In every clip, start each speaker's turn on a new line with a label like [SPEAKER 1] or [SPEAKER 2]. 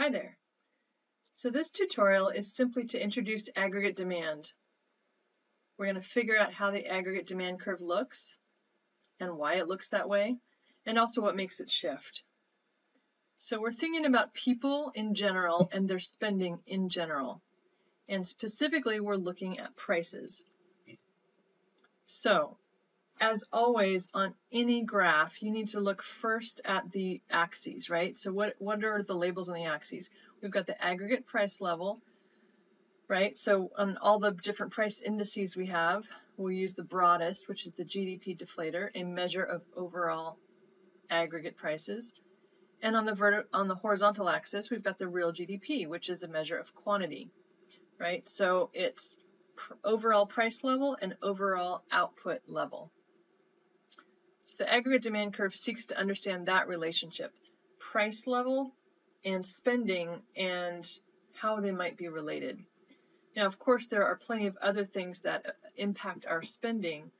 [SPEAKER 1] Hi there. So this tutorial is simply to introduce aggregate demand. We're going to figure out how the aggregate demand curve looks and why it looks that way, and also what makes it shift. So we're thinking about people in general and their spending in general. And specifically, we're looking at prices. So, as always, on any graph, you need to look first at the axes, right? So what are the labels on the axes? We've got the aggregate price level, right? So on all the different price indices we have, we'll use the broadest, which is the GDP deflator, a measure of overall aggregate prices. And on the horizontal axis, we've got the real GDP, which is a measure of quantity, right? So it's overall price level and overall output level. So the aggregate demand curve seeks to understand that relationship, price level and spending, and how they might be related. Now, of course, there are plenty of other things that impact our spending,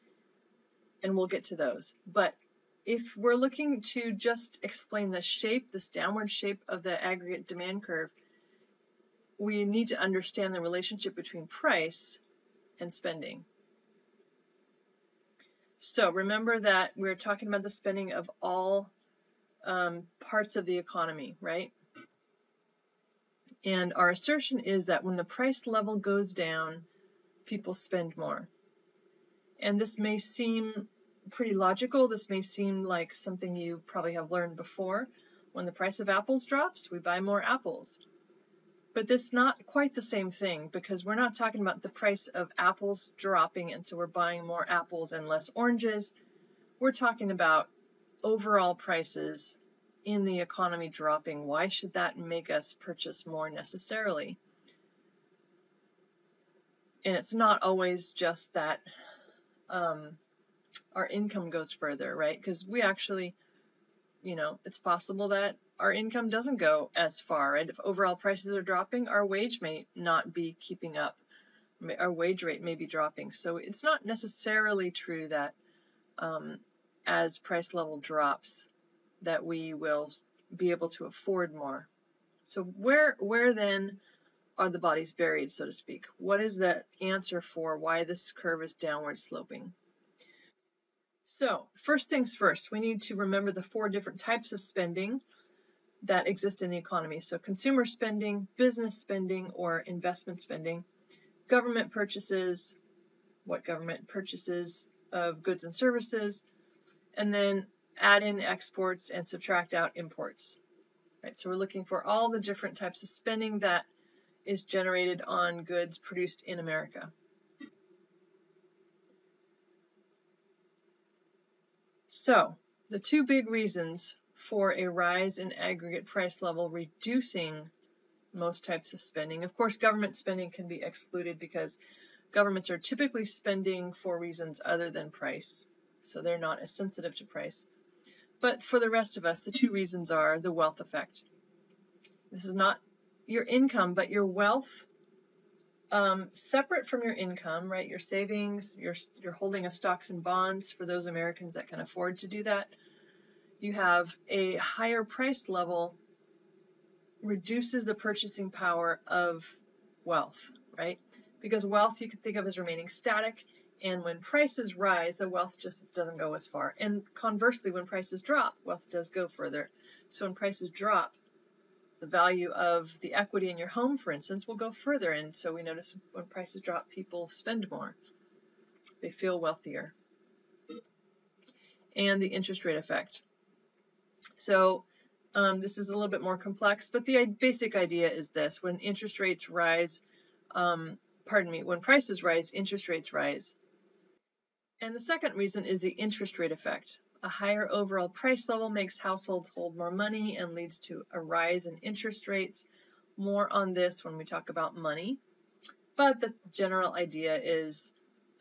[SPEAKER 1] and we'll get to those. But if we're looking to just explain the shape, this downward shape of the aggregate demand curve, we need to understand the relationship between price and spending. So remember that we're talking about the spending of all parts of the economy, right? And our assertion is that when the price level goes down, people spend more. And this may seem pretty logical. This may seem like something you probably have learned before. When the price of apples drops, we buy more apples. But this is not quite the same thing, because we're not talking about the price of apples dropping and so we're buying more apples and less oranges. We're talking about overall prices in the economy dropping. Why should that make us purchase more necessarily? And it's not always just that our income goes further, right? Because we actually, it's possible that our income doesn't go as far, right? If overall prices are dropping, our wage may not be keeping up. Our wage rate may be dropping. So it's not necessarily true that as price level drops, that we will be able to afford more. So where then are the bodies buried, so to speak? What is the answer for why this curve is downward sloping? So first things first, we need to remember the 4 different types of spending that exist in the economy. So consumer spending, business spending or investment spending, government purchases, what government purchases of goods and services, and then add in exports and subtract out imports. Right, so we're looking for all the different types of spending that is generated on goods produced in America. So the 2 big reasons for a rise in aggregate price level reducing most types of spending. Of course, government spending can be excluded because governments are typically spending for reasons other than price, so they're not as sensitive to price. But for the rest of us, the 2 reasons are the wealth effect. This is not your income, but your wealth separate from your income, right? Your savings, your holding of stocks and bonds for those Americans that can afford to do that. You have a higher price level reduces the purchasing power of wealth, right? Because wealth you can think of as remaining static, and when prices rise, the wealth just doesn't go as far. And conversely, when prices drop, wealth does go further. So when prices drop, the value of the equity in your home, for instance, will go further. And so we notice when prices drop, people spend more. They feel wealthier. And the interest rate effect. So this is a little bit more complex, but the basic idea is this. When interest rates rise, when prices rise, interest rates rise. And the second reason is the interest rate effect. A higher overall price level makes households hold more money and leads to a rise in interest rates. More on this when we talk about money. But the general idea is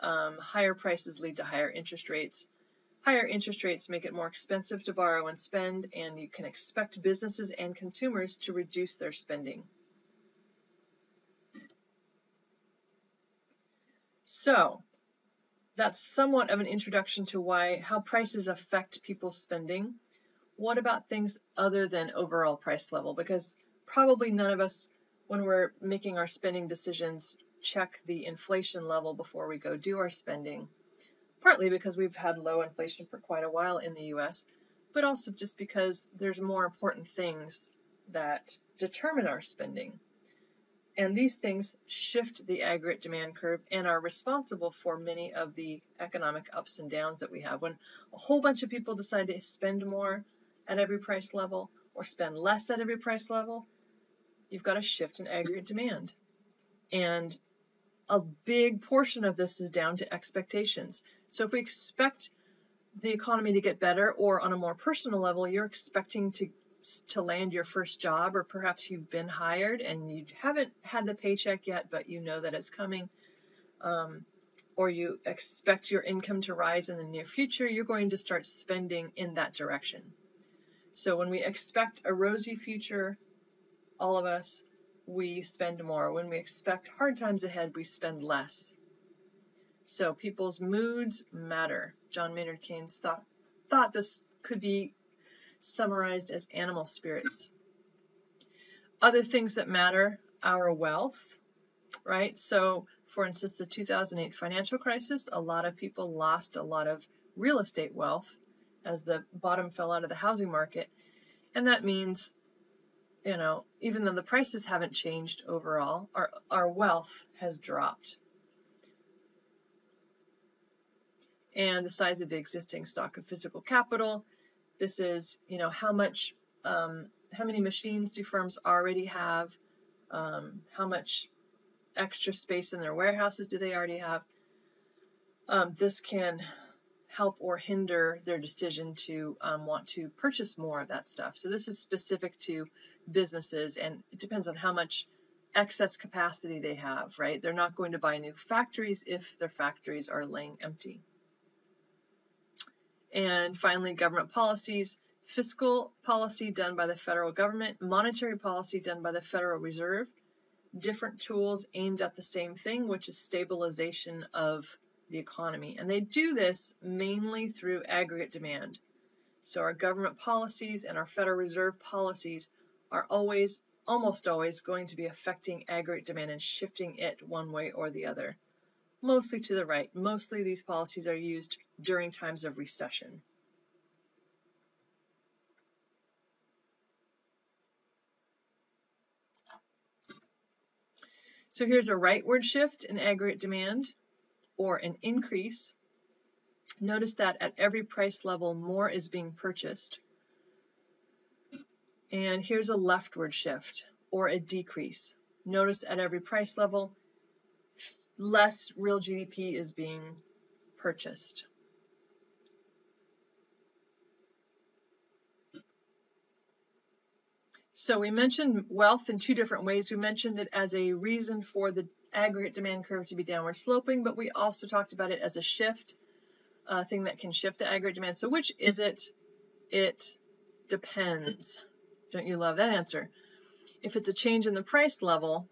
[SPEAKER 1] higher prices lead to higher interest rates. Higher interest rates make it more expensive to borrow and spend, and you can expect businesses and consumers to reduce their spending. So that's somewhat of an introduction to how prices affect people's spending. What about things other than overall price level? Because probably none of us, when we're making our spending decisions, check the inflation level before we go do our spending, partly because we've had low inflation for quite a while in the US, but also just because there's more important things that determine our spending. And these things shift the aggregate demand curve and are responsible for many of the economic ups and downs that we have. When a whole bunch of people decide to spend more at every price level or spend less at every price level, you've got a shift in aggregate demand. And a big portion of this is down to expectations. So if we expect the economy to get better, or on a more personal level, you're expecting to land your first job, or perhaps you've been hired and you haven't had the paycheck yet, but you know that it's coming, or you expect your income to rise in the near future, you're going to start spending in that direction. So when we expect a rosy future, all of us, we spend more. When we expect hard times ahead, we spend less. So people's moods matter. John Maynard Keynes thought this could be summarized as animal spirits. Other things that matter, our wealth, right? So, for instance, the 2008 financial crisis, a lot of people lost a lot of real estate wealth as the bottom fell out of the housing market. And that means, even though the prices haven't changed overall, our wealth has dropped. And the size of the existing stock of physical capital. This is, how many machines do firms already have? How much extra space in their warehouses do they already have? This can help or hinder their decision to want to purchase more of that stuff. So this is specific to businesses, and it depends on how much excess capacity they have, right? They're not going to buy new factories if their factories are laying empty. And finally, government policies, fiscal policy done by the federal government, monetary policy done by the Federal Reserve, different tools aimed at the same thing, which is stabilization of the economy. And they do this mainly through aggregate demand. So our government policies and our Federal Reserve policies are almost always going to be affecting aggregate demand and shifting it one way or the other. Mostly to the right. Mostly these policies are used during times of recession. So here's a rightward shift in aggregate demand, or an increase. Notice that at every price level, more is being purchased. And here's a leftward shift, or a decrease. Notice at every price level, less real GDP is being purchased. So we mentioned wealth in two different ways. We mentioned it as a reason for the aggregate demand curve to be downward sloping, but we also talked about it as a shift, thing that can shift the aggregate demand. So which is it? It depends. Don't you love that answer? If it's a change in the price level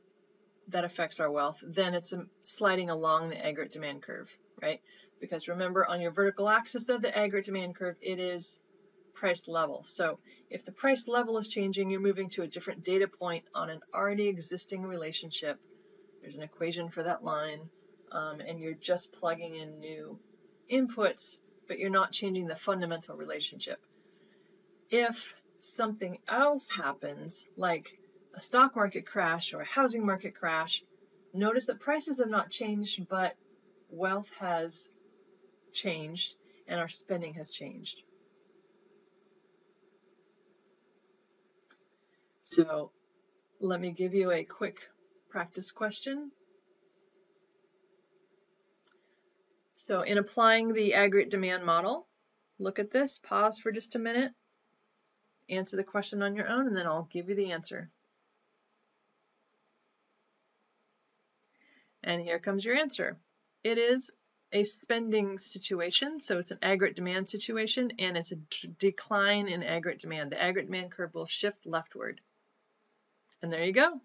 [SPEAKER 1] that affects our wealth, then it's sliding along the aggregate demand curve, right? Because remember, on your vertical axis of the aggregate demand curve, it is price level. So if the price level is changing, you're moving to a different data point on an already existing relationship. There's an equation for that line, and you're just plugging in new inputs, but you're not changing the fundamental relationship. If something else happens, like a stock market crash or a housing market crash, notice that prices have not changed, but wealth has changed and our spending has changed. So let me give you a quick practice question. So in applying the aggregate demand model, look at this, pause for just a minute, answer the question on your own, and then I'll give you the answer. And here comes your answer. It is a spending situation, so it's an aggregate demand situation, and it's a decline in aggregate demand. The aggregate demand curve will shift leftward. And there you go.